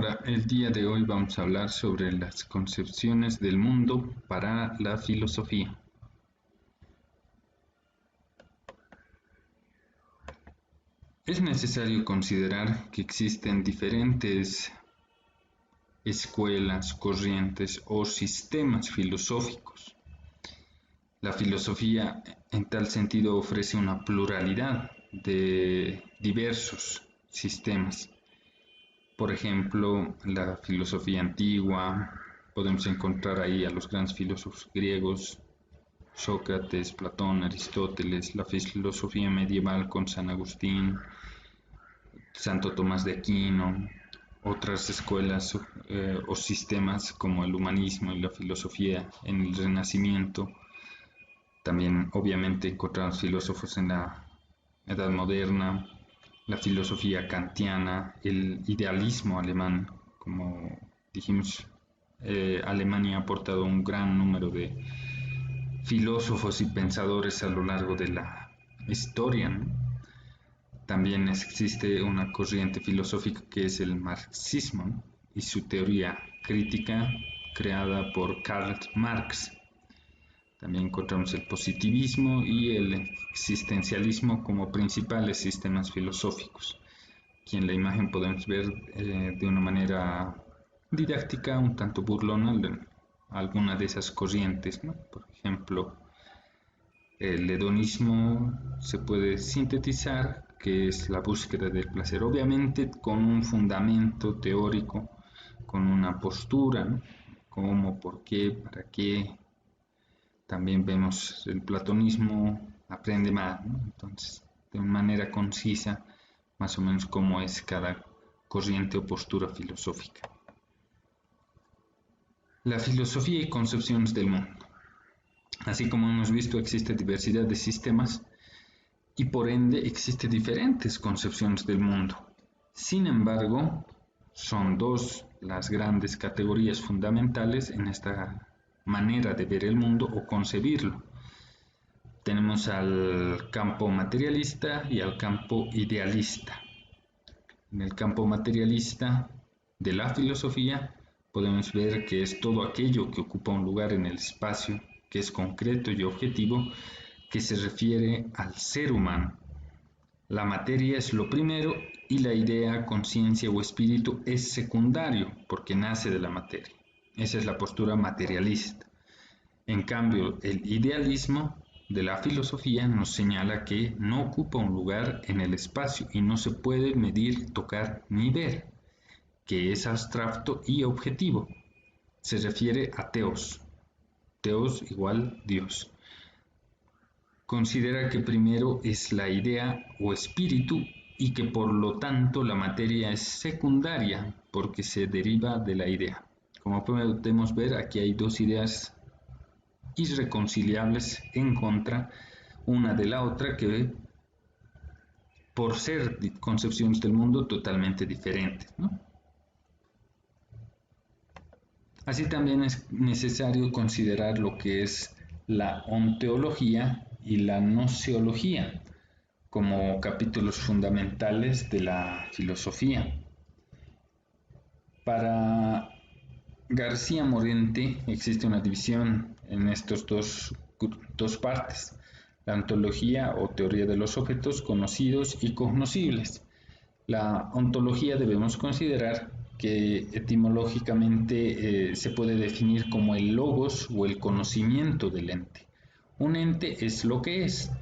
Ahora, el día de hoy vamos a hablar sobre las concepciones del mundo para la filosofía. Es necesario considerar que existen diferentes escuelas, corrientes o sistemas filosóficos. La filosofía, en tal sentido, ofrece una pluralidad de diversos sistemas. Por ejemplo, la filosofía antigua, podemos encontrar ahí a los grandes filósofos griegos, Sócrates, Platón, Aristóteles, la filosofía medieval con San Agustín, Santo Tomás de Aquino, otras escuelas o sistemas como el humanismo y la filosofía en el Renacimiento. También obviamente encontramos filósofos en la Edad Moderna, la filosofía kantiana, el idealismo alemán, como dijimos, Alemania ha aportado un gran número de filósofos y pensadores a lo largo de la historia, ¿no? También existe una corriente filosófica que es el marxismo, ¿no? Y su teoría crítica creada por Karl Marx. También encontramos el positivismo y el existencialismo como principales sistemas filosóficos. Aquí en la imagen podemos ver de una manera didáctica, un tanto burlona, alguna de esas corrientes, ¿no? Por ejemplo, el hedonismo se puede sintetizar, que es la búsqueda del placer, obviamente con un fundamento teórico, con una postura, ¿no? Cómo, por qué, para qué. También vemos el platonismo, aprende más, ¿no? Entonces, de una manera concisa, más o menos cómo es cada corriente o postura filosófica. La filosofía y concepciones del mundo. Así como hemos visto, existe diversidad de sistemas y por ende existen diferentes concepciones del mundo. Sin embargo, son dos las grandes categorías fundamentales en esta manera de ver el mundo o concebirlo. Tenemos al campo materialista y al campo idealista. En el campo materialista de la filosofía podemos ver que es todo aquello que ocupa un lugar en el espacio, que es concreto y objetivo, que se refiere al ser humano. La materia es lo primero y la idea, conciencia o espíritu es secundario porque nace de la materia. Esa es la postura materialista. En cambio, el idealismo de la filosofía nos señala que no ocupa un lugar en el espacio y no se puede medir, tocar ni ver, que es abstracto y objetivo. Se refiere a Teos. Teos igual Dios. Considera que primero es la idea o espíritu y que por lo tanto la materia es secundaria porque se deriva de la idea. Como podemos ver, aquí hay dos ideas irreconciliables en contra una de la otra que por ser concepciones del mundo totalmente diferentes, ¿no? Así también es necesario considerar lo que es la onteología y la gnoseología como capítulos fundamentales de la filosofía. Para García Morente existe una división en estas dos partes, la ontología o teoría de los objetos conocidos y cognoscibles. La ontología debemos considerar que etimológicamente se puede definir como el logos o el conocimiento del ente. Un ente es lo que es.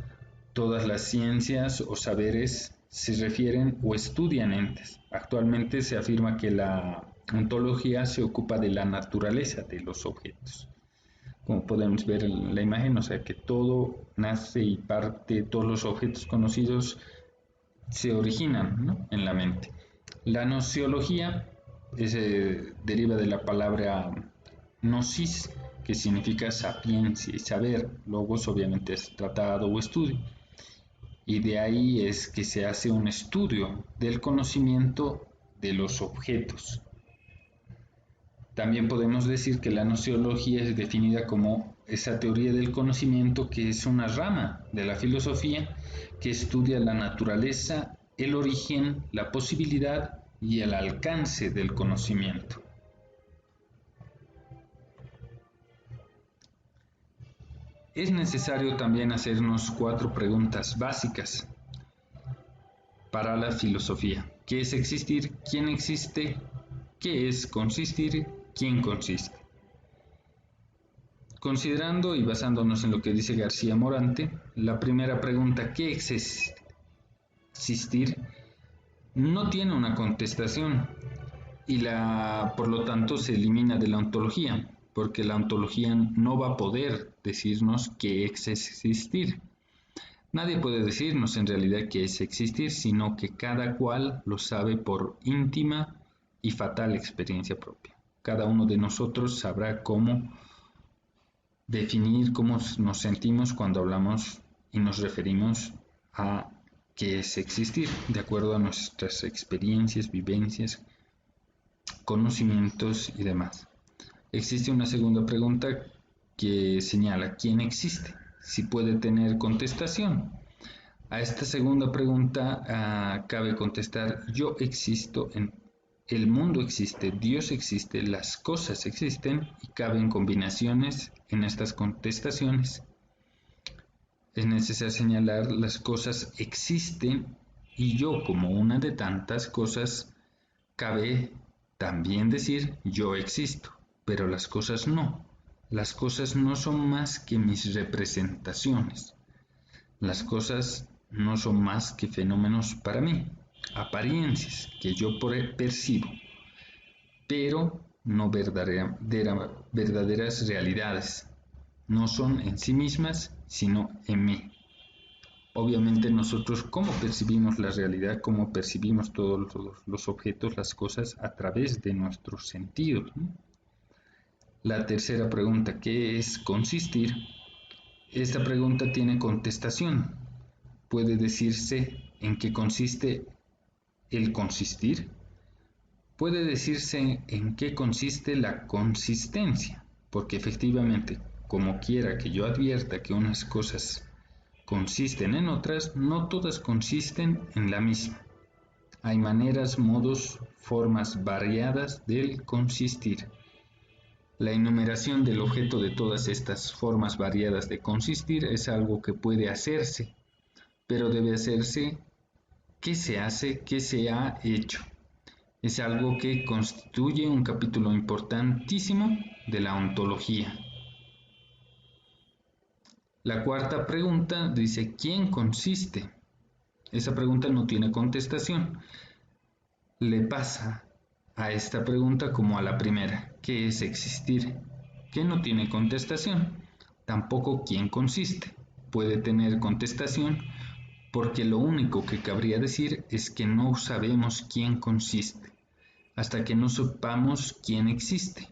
Todas las ciencias o saberes se refieren o estudian entes. Actualmente se afirma que la ontología se ocupa de la naturaleza de los objetos. Como podemos ver en la imagen, o sea que todo nace y parte, todos los objetos conocidos se originan, ¿no?, en la mente. La gnoseología deriva de la palabra gnosis, que significa sapiencia y saber. Logos obviamente es tratado o estudio. Y de ahí es que se hace un estudio del conocimiento de los objetos. También podemos decir que la gnoseología es definida como esa teoría del conocimiento que es una rama de la filosofía que estudia la naturaleza, el origen, la posibilidad y el alcance del conocimiento. Es necesario también hacernos 4 preguntas básicas para la filosofía. ¿Qué es existir? ¿Quién existe? ¿Qué es consistir? ¿Quién consiste? Considerando y basándonos en lo que dice García Morante, la primera pregunta, ¿qué es existir?, no tiene una contestación y por lo tanto se elimina de la ontología, porque la ontología no va a poder decirnos qué es existir. Nadie puede decirnos en realidad qué es existir, sino que cada cual lo sabe por íntima y fatal experiencia propia. Cada uno de nosotros sabrá cómo definir cómo nos sentimos cuando hablamos y nos referimos a qué es existir, de acuerdo a nuestras experiencias, vivencias, conocimientos y demás. Existe una segunda pregunta que señala ¿quién existe? Si puede tener contestación. A esta segunda pregunta cabe contestar yo existo, el mundo existe, Dios existe, las cosas existen y caben combinaciones en estas contestaciones. Es necesario señalar las cosas existen y yo como una de tantas cosas cabe también decir yo existo, pero las cosas no. Las cosas no son más que mis representaciones. Las cosas no son más que fenómenos para mí, apariencias que yo percibo, pero no verdaderas realidades. No son en sí mismas, sino en mí. Obviamente nosotros cómo percibimos la realidad, cómo percibimos todos los objetos, las cosas a través de nuestros sentidos, ¿no? La tercera pregunta, ¿qué es consistir? Esta pregunta tiene contestación. Puede decirse en qué consiste el consistir. Puede decirse en qué consiste la consistencia, porque efectivamente, como quiera que yo advierta que unas cosas consisten en otras, no todas consisten en la misma. Hay maneras, modos, formas variadas del consistir. La enumeración del objeto de todas estas formas variadas de consistir es algo que puede hacerse, pero debe hacerse qué se hace, qué se ha hecho. Es algo que constituye un capítulo importantísimo de la ontología. La cuarta pregunta dice ¿quién consiste? Esa pregunta no tiene contestación. Le pasa a esta pregunta como a la primera, ¿qué es existir? Que no tiene contestación. Tampoco quién consiste. Puede tener contestación porque lo único que cabría decir es que no sabemos quién consiste, hasta que no sepamos quién existe.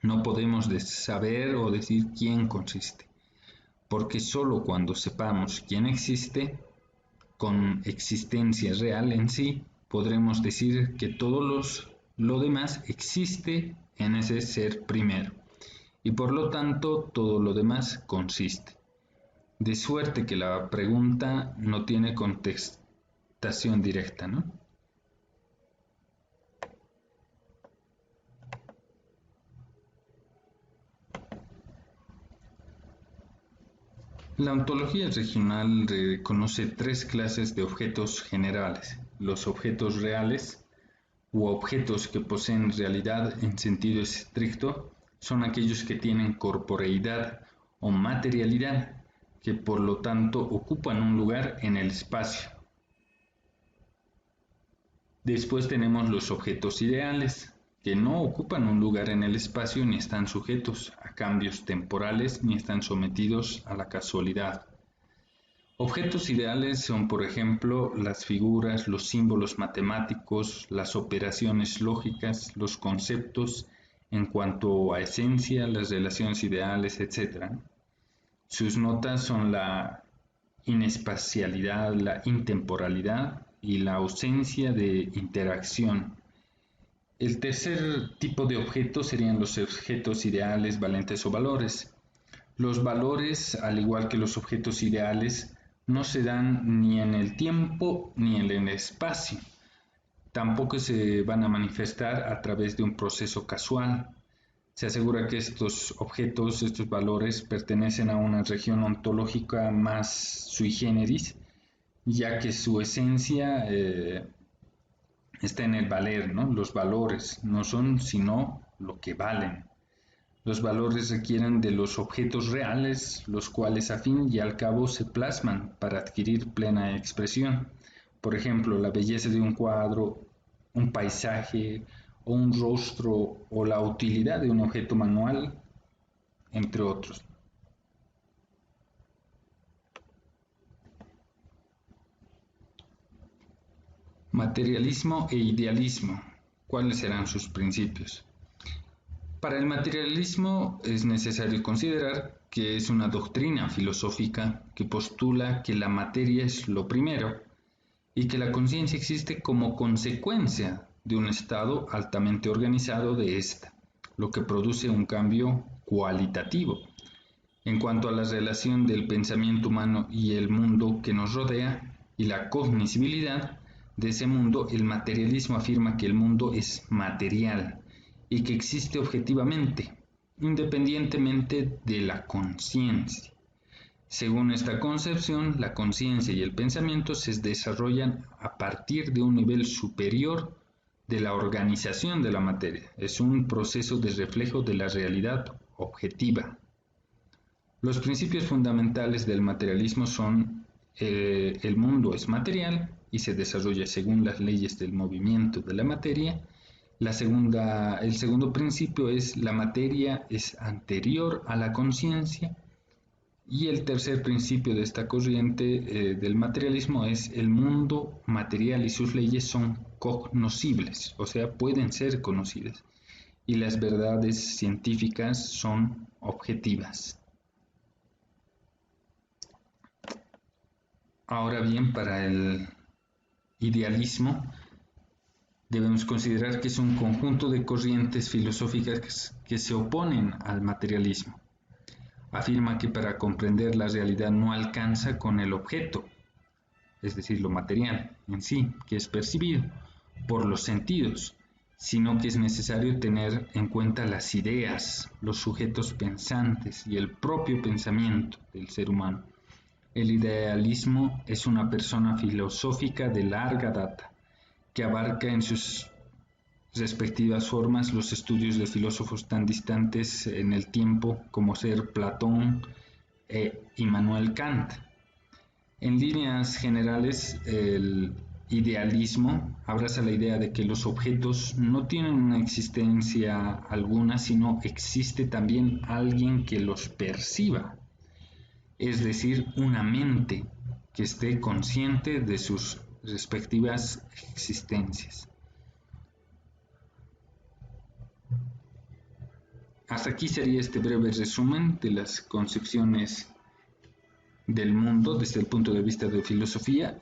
No podemos saber o decir quién consiste, porque solo cuando sepamos quién existe, con existencia real en sí, podremos decir que lo demás existe en ese ser primero, y por lo tanto todo lo demás consiste. De suerte que la pregunta no tiene contestación directa, ¿no? La ontología regional reconoce 3 clases de objetos generales: los objetos reales, u objetos que poseen realidad en sentido estricto, son aquellos que tienen corporeidad o materialidad, que por lo tanto ocupan un lugar en el espacio. Después tenemos los objetos ideales, que no ocupan un lugar en el espacio ni están sujetos a cambios temporales ni están sometidos a la casualidad. Objetos ideales son, por ejemplo, las figuras, los símbolos matemáticos, las operaciones lógicas, los conceptos en cuanto a esencia, las relaciones ideales, etc. Sus notas son la inespacialidad, la intemporalidad y la ausencia de interacción. El tercer tipo de objetos serían los objetos ideales, valentes o valores. Los valores, al igual que los objetos ideales, no se dan ni en el tiempo ni en el espacio. tampoco se van a manifestar a través de un proceso casual. Se asegura que estos objetos, estos valores, pertenecen a una región ontológica más sui generis, ya que su esencia está en el valer, ¿no? Los valores no son sino lo que valen. Los valores requieren de los objetos reales, los cuales a fin y al cabo se plasman para adquirir plena expresión. Por ejemplo, la belleza de un cuadro, un paisaje o un rostro o la utilidad de un objeto manual, entre otros. Materialismo e idealismo. ¿Cuáles serán sus principios? Para el materialismo es necesario considerar que es una doctrina filosófica que postula que la materia es lo primero y que la conciencia existe como consecuencia de un estado altamente organizado de ésta, lo que produce un cambio cualitativo. En cuanto a la relación del pensamiento humano y el mundo que nos rodea y la cognoscibilidad de ese mundo, el materialismo afirma que el mundo es material y que existe objetivamente, independientemente de la conciencia. Según esta concepción, la conciencia y el pensamiento se desarrollan a partir de un nivel superior de la organización de la materia. Es un proceso de reflejo de la realidad objetiva. Los principios fundamentales del materialismo son el mundo es material y se desarrolla según las leyes del movimiento de la materia. El segundo principio es la materia es anterior a la conciencia. Y el tercer principio de esta corriente del materialismo es el mundo material y sus leyes son cognoscibles, o sea, pueden ser conocidas. Y las verdades científicas son objetivas. Ahora bien, para el idealismo debemos considerar que es un conjunto de corrientes filosóficas que se oponen al materialismo. Afirma que para comprender la realidad no alcanza con el objeto, es decir, lo material en sí, que es percibido por los sentidos, sino que es necesario tener en cuenta las ideas, los sujetos pensantes y el propio pensamiento del ser humano. El idealismo es una persona filosófica de larga data, que abarca en sus respectivas formas los estudios de filósofos tan distantes en el tiempo como ser Platón e Immanuel Kant. En líneas generales, el idealismo abraza la idea de que los objetos no tienen una existencia alguna, sino existe también alguien que los perciba, es decir, una mente que esté consciente de sus respectivas existencias. Hasta aquí sería este breve resumen de las concepciones del mundo desde el punto de vista de filosofía.